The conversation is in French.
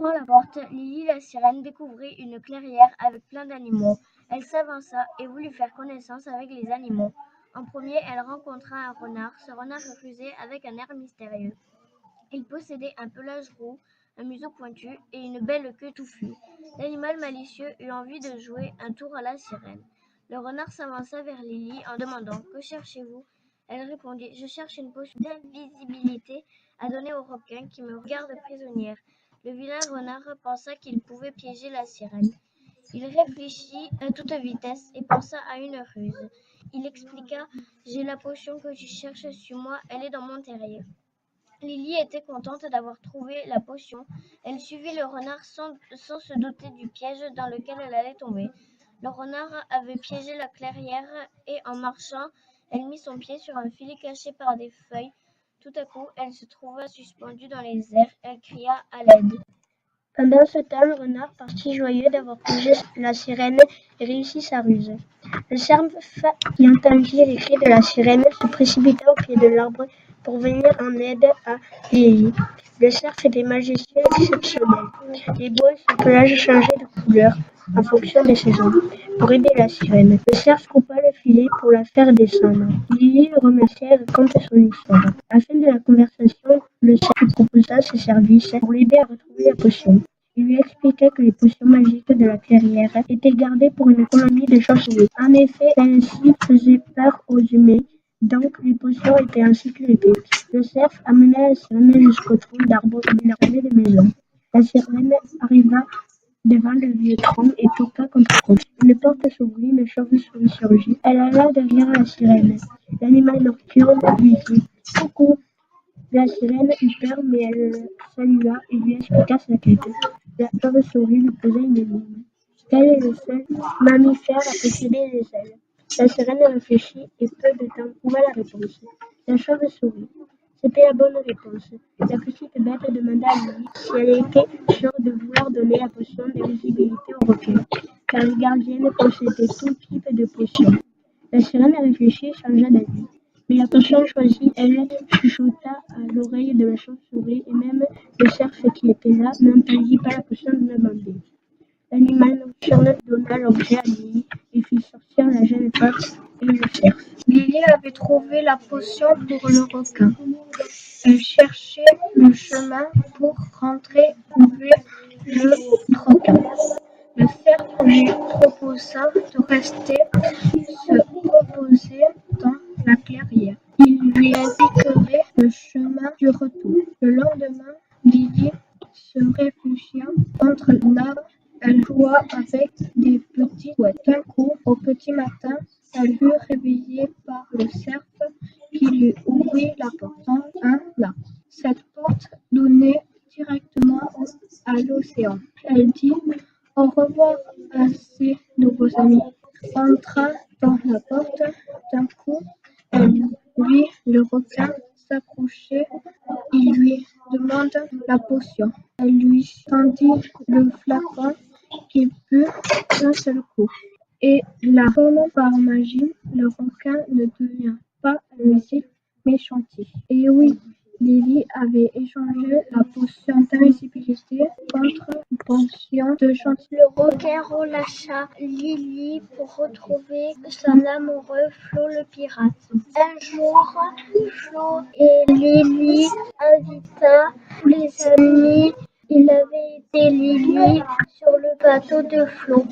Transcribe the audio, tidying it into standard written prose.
ouvrant la porte, Lily la sirène découvrit une clairière avec plein d'animaux. Elle s'avança et voulut faire connaissance avec les animaux. En premier, elle rencontra un renard. Ce renard refusait avec un air mystérieux. Il possédait un pelage roux, un museau pointu et une belle queue touffue. L'animal malicieux eut envie de jouer un tour à la sirène. Le renard s'avança vers Lily en demandant « Que cherchez-vous » Elle répondit « Je cherche une potion d'invisibilité à donner au requin qui me regarde prisonnière. » Le vilain renard pensa qu'il pouvait piéger la sirène. Il réfléchit à toute vitesse et pensa à une ruse. Il expliqua « J'ai la potion que tu cherches sur moi, elle est dans mon terrier. » Lily était contente d'avoir trouvé la potion. Elle suivit le renard sans se douter du piège dans lequel elle allait tomber. Le renard avait piégé la clairière et en marchant, elle mit son pied sur un filet caché par des feuilles. Tout à coup, elle se trouva suspendue dans les airs. Elle cria à l'aide. Pendant ce temps, le renard partit joyeux d'avoir piégé la sirène et réussi sa ruse. Le cerf, qui entendit les cris de la sirène, se précipita au pied de l'arbre pour venir en aide à Lily. Le cerf était majestueux et exceptionnel. Les bois et son pelage changeaient de couleur en fonction des saisons. Pour aider la sirène, le cerf coupa le filet pour la faire descendre. Lily le remercia et raconta son histoire. À la fin de la conversation, le cerf lui proposa ses services pour l'aider à retrouver la potion. Il lui expliqua que les potions magiques de la clairière étaient gardées pour une colonie de chauves-souris. En effet, celles-ci faisaient peur aux humains, donc les potions étaient en sécurité. Le cerf amena la sirène jusqu'au tronc d'arbre où il y avait des maisons. La sirène arriva devant le vieux tronc et toqua contre contre. Une porte s'ouvrit, une chauve-souris surgit. Elle alla derrière la sirène. L'animal nocturne lui dit « Coucou !» La sirène eut peur, mais elle salua et lui expliqua sa quête. La chauve-souris lui posa une énigme. Quel est le seul mammifère à posséder des ailes? La sirène réfléchit et peu de temps trouva la réponse. La chauve-souris. C'était la bonne réponse. La petite bête demanda à Lily si elle était sûre de vouloir donner la potion d'invisibilité au requin, car les gardiennes possédaient tout type de potions. La sirène réfléchit et changea d'avis. Mais la potion choisie, elle chuchota à l'oreille de la chauve-souris et même le cerf qui était là n'entendit pas la potion demandée. L'animal nocturne donna l'objet à Lily et fit sortir la jeune femme et le cerf. Lily avait trouvé la potion pour le requin. Elle cherchait le chemin pour rentrer trouver le requin. Le cerf lui proposa de rester se reposer dans la clairière. Il lui indiquerait le chemin du retour. Le lendemain, Lily se réfugia entre l'arbre. Elle joua avec des petits couettes. D'un coup, au petit matin, elle fut réveillée par le cerf qui lui ouvrit la porte dans un lac. Cette porte donnait directement à l'océan. Elle dit au revoir à ses nouveaux amis. Entra dans la porte. D'un coup, elle vit le requin s'approcher. Il lui demande la potion. Elle lui tendit le flacon qu'il but d'un seul coup. Et là, comme par magie, le requin ne devient pas invisible mais gentil. Et oui, Lily avait échangé la potion d'invisibilité contre une potion de gentillesse. Le requin relâcha Lily pour retrouver son amoureux Flo le pirate. Un jour, Flo et Lily invita tous les amis. Il avait été Lily sur le bateau de Flo.